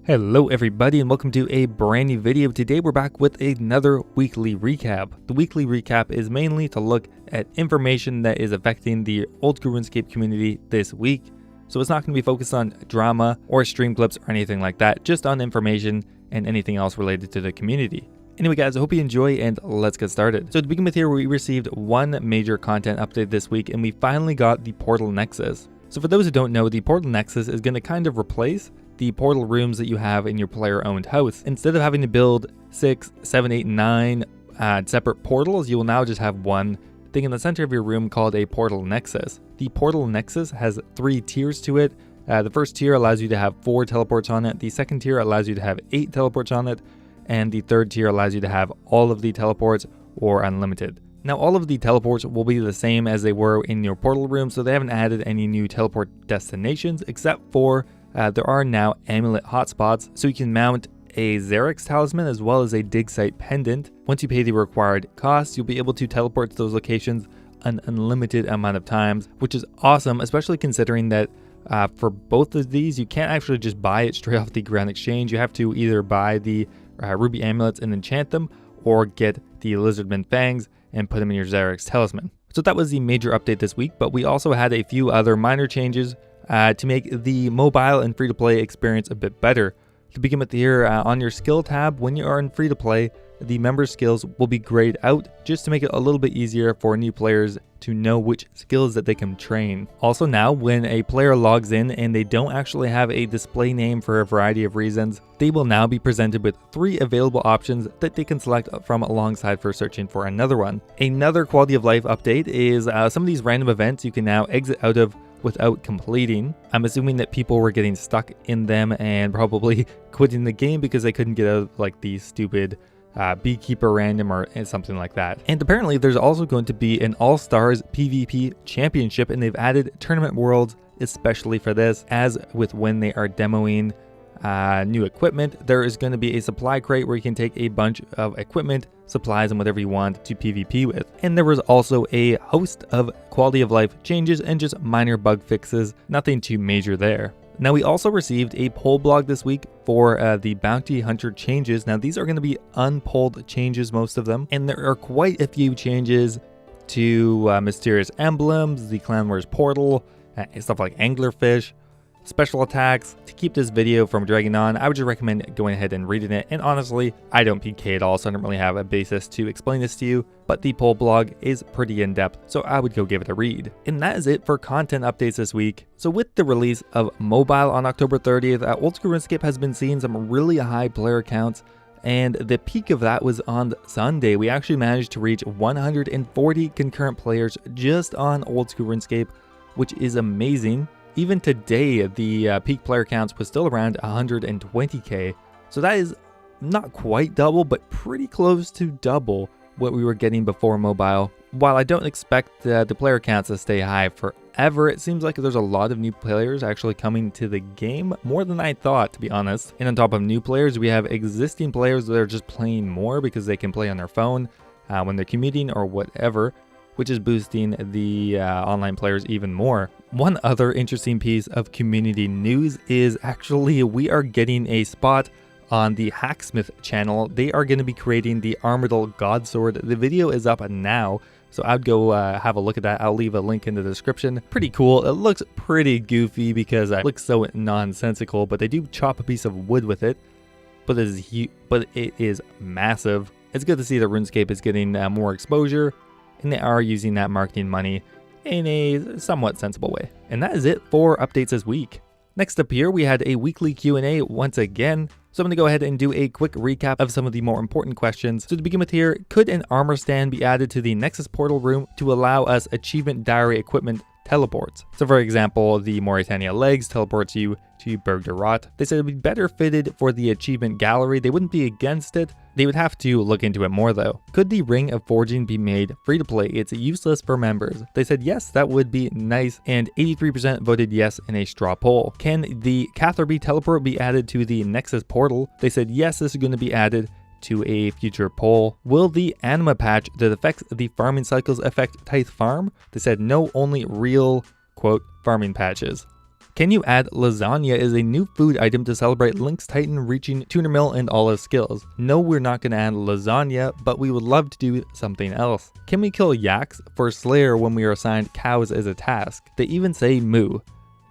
Hello everybody and welcome to a brand new video. Today we're back with another weekly recap. The weekly recap is mainly to look at information that is affecting the old school RuneScape community this week. So it's not going to be focused on drama or stream clips or anything like that, just on information and anything else related to the community. Anyway guys, I hope you enjoy and let's get started. So to begin with here, we received one major content update this week and we finally got the Portal Nexus. So for those who don't know, the Portal Nexus is going to kind of replace the portal rooms that you have in your player-owned house. Instead of having to build 6, 7, 8, 9 separate portals, you will now just have one thing in the center of your room called a Portal Nexus. The Portal Nexus has 3 tiers to it. The first tier allows you to have 4 teleports on it. The second tier allows you to have 8 teleports on it. And the third tier allows you to have all of the teleports or unlimited. Now all of the teleports will be the same as they were in your portal room, so they haven't added any new teleport destinations except for there are now amulet hotspots, so you can mount a Xerix talisman as well as a dig site pendant. Once you pay the required cost, you'll be able to teleport to those locations an unlimited amount of times, which is awesome, especially considering that for both of these, you can't actually just buy it straight off the Grand Exchange. You have to either buy the ruby amulets and enchant them, or get the lizardman fangs and put them in your Xerix talisman. So that was the major update this week, but we also had a few other minor changes to make the mobile and free-to-play experience a bit better. To begin with here, on your skill tab, when you are in free-to-play, the member skills will be grayed out just to make it a little bit easier for new players to know which skills that they can train. Also now, when a player logs in and they don't actually have a display name for a variety of reasons, they will now be presented with 3 available options that they can select from alongside for searching for another one. Another quality of life update is some of these random events you can now exit out of without completing. I'm assuming that people were getting stuck in them and probably quitting the game because they couldn't get out of like the stupid beekeeper random or something like that. And apparently there's also going to be an all-stars PvP championship, and they've added tournament worlds especially for this. As with when they are demoing new equipment, there is going to be a supply crate where you can take a bunch of equipment, supplies, and whatever you want to PvP with. And there was also a host of quality of life changes and just minor bug fixes, nothing too major there. Now we also received a poll blog this week for the bounty hunter changes. Now these are going to be unpolled changes, most of them, and there are quite a few changes to mysterious emblems, the clan wars portal, stuff like anglerfish, special attacks. To keep this video from dragging on, I would just recommend going ahead and reading it. And honestly, I don't PK at all, so I don't really have a basis to explain this to you, but the poll blog is pretty in-depth, so I would go give it a read. And that is it for content updates this week. So with the release of mobile on October 30th, Old School RuneScape has been seeing some really high player counts, and the peak of that was on Sunday. We actually managed to reach 140 concurrent players just on Old School RuneScape, which is amazing. Even today, the peak player counts was still around 120k. So that is not quite double, but pretty close to double what we were getting before mobile. While I don't expect the player counts to stay high forever, it seems like there's a lot of new players actually coming to the game, more than I thought, to be honest. And on top of new players, we have existing players that are just playing more because they can play on their phone when they're commuting or whatever, which is boosting the online players even more. One other interesting piece of community news is actually we are getting a spot on the Hacksmith channel. They are going to be creating the Armadyl Godsword. The video is up now, so I'd go have a look at that. I'll leave a link in the description. Pretty cool. It looks pretty goofy because it looks so nonsensical, but they do chop a piece of wood with it. But it is massive. It's good to see that RuneScape is getting more exposure, and they are using that marketing money in a somewhat sensible way. And that is it for updates this week. Next up here, we had a weekly Q&A once again. So I'm going to go ahead and do a quick recap of some of the more important questions. So to begin with here, could an armor stand be added to the Nexus portal room to allow us achievement diary equipment teleports? So for example, the Mauritania legs teleports you to Berg de Rot. They said it would be better fitted for the achievement gallery. They wouldn't be against it. They would have to look into it more though. Could the Ring of Forging be made free to play? It's useless for members. They said yes, that would be nice, and 83% voted yes in a straw poll. Can the Catherby teleport be added to the Nexus portal? They said yes, this is going to be added to a future poll. Will the anima patch that affects the farming cycles affect Tithe Farm? They said no, only real, quote, farming patches. Can you add lasagna as a new food item to celebrate Link's Titan reaching 200 mil and all his skills? No, we're not going to add lasagna, but we would love to do something else. Can we kill yaks for Slayer when we are assigned cows as a task? They even say moo.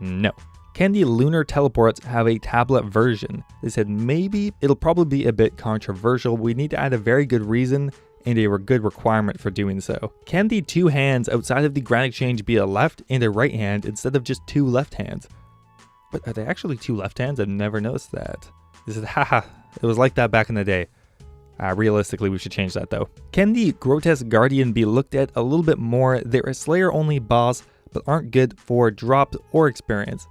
No. Can the lunar teleports have a tablet version? They said maybe. It'll probably be a bit controversial. We need to add a very good reason and a good requirement for doing so. Can the two hands outside of the Grand Exchange be a left and a right hand instead of just two left hands? But are they actually two left hands? I've never noticed that. This is haha, it was like that back in the day. Realistically, we should change that though. Can the Grotesque Guardian be looked at a little bit more? They're a Slayer only boss, but aren't good for drops or experience.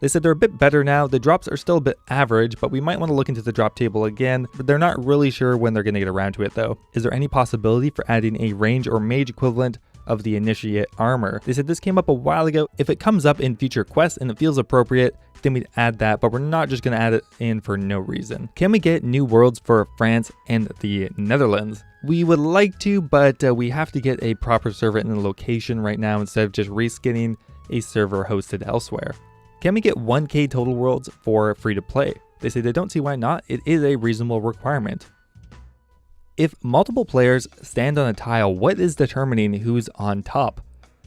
They said they're a bit better now. The drops are still a bit average, but we might want to look into the drop table again, but they're not really sure when they're going to get around to it though. Is there any possibility for adding a range or mage equivalent of the initiate armor? They said this came up a while ago. If it comes up in future quests and it feels appropriate, then we'd add that, but we're not just going to add it in for no reason. Can we get new worlds for France and the Netherlands? We would like to, but we have to get a proper server in the location right now instead of just reskinning a server hosted elsewhere. Can we get 1k total worlds for free to play? They say they don't see why not. It is a reasonable requirement. If multiple players stand on a tile, what is determining who's on top?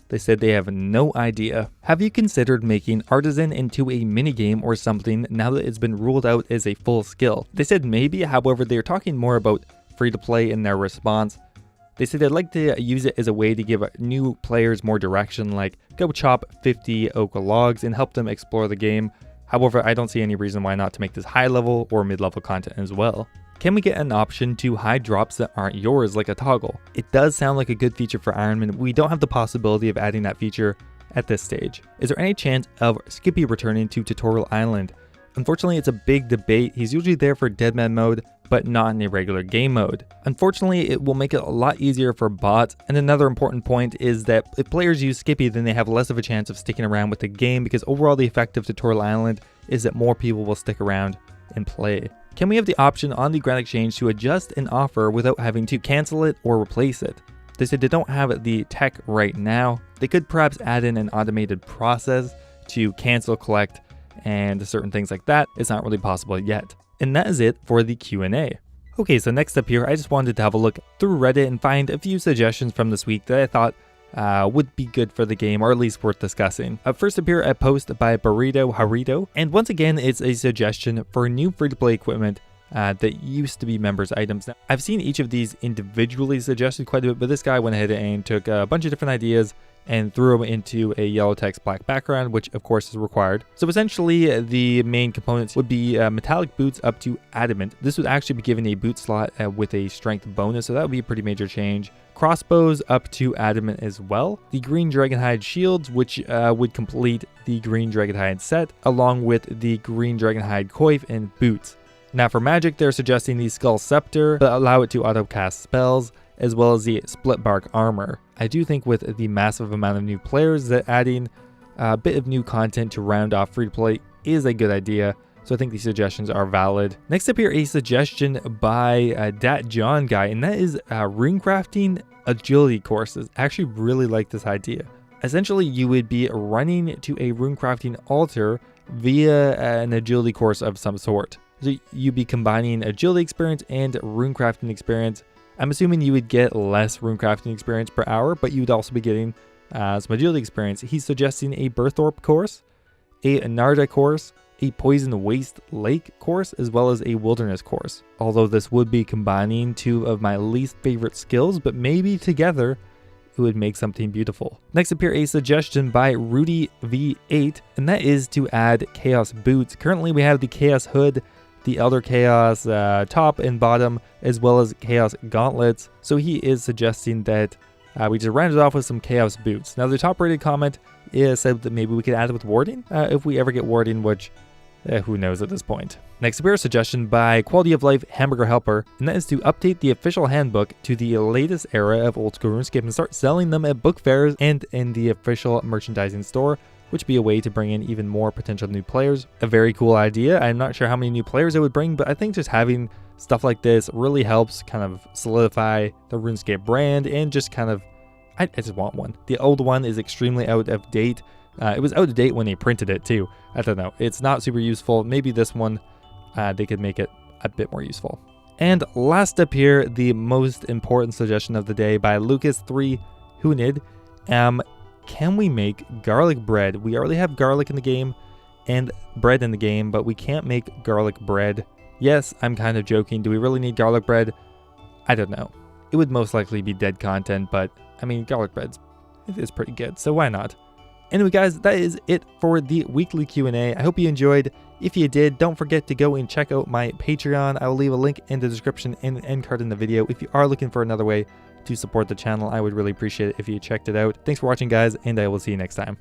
They said they have no idea. Have you considered making Artisan into a minigame or something now that it's been ruled out as a full skill? They said maybe, however, they're talking more about free to play in their response. They said they'd like to use it as a way to give new players more direction, like go chop 50 oak logs and help them explore the game. However, I don't see any reason why not to make this high level or mid level content as well. Can we get an option to hide drops that aren't yours, like a toggle? It does sound like a good feature for Ironman. We don't have the possibility of adding that feature at this stage. Is there any chance of Skippy returning to Tutorial Island? Unfortunately, it's a big debate. He's usually there for Deadman mode, but not in a regular game mode. Unfortunately, it will make it a lot easier for bots. And another important point is that if players use Skippy, then they have less of a chance of sticking around with the game, because overall the effect of Tutorial Island is that more people will stick around and play. Can we have the option on the Grand Exchange to adjust an offer without having to cancel it or replace it? They said they don't have the tech right now. They could perhaps add in an automated process to cancel, collect, and certain things like that. It's not really possible yet. And that is it for the Q&A. Okay, so next up here, I just wanted to have a look through Reddit and find a few suggestions from this week that I thought would be good for the game, or at least worth discussing. First up here, a post by Burrito Harito, and once again, it's a suggestion for new free-to-play equipment that used to be members items. Now, I've seen each of these individually suggested quite a bit, but this guy went ahead and took a bunch of different ideas and threw them into a yellow text black background, which of course is required. So essentially the main components would be metallic boots up to adamant. This would actually be given a boot slot with a strength bonus, so that would be a pretty major change. Crossbows up to adamant as well. The green dragonhide shields, which would complete the green dragonhide set, along with the green dragonhide coif and boots. Now for magic, they're suggesting the skull scepter, but allow it to auto cast spells, as well as the split bark armor. I do think with the massive amount of new players that adding a bit of new content to round off free to play is a good idea. So I think these suggestions are valid. Next up here, a suggestion by Dat John guy, and that is runecrafting agility courses. I actually really like this idea. Essentially, you would be running to a runecrafting altar via an agility course of some sort. So you'd be combining agility experience and runecrafting experience. I'm assuming you would get less runecrafting experience per hour, but you would also be getting some agility experience. He's suggesting a Burthorpe course, a Narda course, a Poison Waste Lake course, as well as a Wilderness course. Although this would be combining two of my least favorite skills, but maybe together it would make something beautiful. Next up here, a suggestion by Rudy V8, and that is to add Chaos Boots. Currently we have the Chaos Hood, the Elder Chaos top and bottom, as well as Chaos Gauntlets. So he is suggesting that we just round it off with some Chaos Boots. Now the top rated comment is said that maybe we could add it with warding, if we ever get warding, which who knows at this point. Next up here, a suggestion by Quality of Life Hamburger Helper, and that is to update the official handbook to the latest era of old school RuneScape and start selling them at book fairs and in the official merchandising store, which would be a way to bring in even more potential new players. A very cool idea. I'm not sure how many new players it would bring, but I think just having stuff like this really helps kind of solidify the RuneScape brand and just kind of, I just want one. The old one is extremely out of date. It was out of date when they printed it too. I don't know. It's not super useful. Maybe this one, they could make it a bit more useful. And last up here, the most important suggestion of the day by Lucas3 Hunid. Can we make garlic bread? We already have garlic in the game and bread in the game, but we can't make garlic bread. Yes, I'm kind of joking. Do we really need garlic bread? I don't know. It would most likely be dead content, but I mean, garlic bread is pretty good, so why not? Anyway, guys, that is it for the weekly Q&A. I hope you enjoyed. If you did, don't forget to go and check out my Patreon. I will leave a link in the description and end card in the video. If you are looking for another way to support the channel, I would really appreciate it if you checked it out. Thanks for watching, guys, and I will see you next time.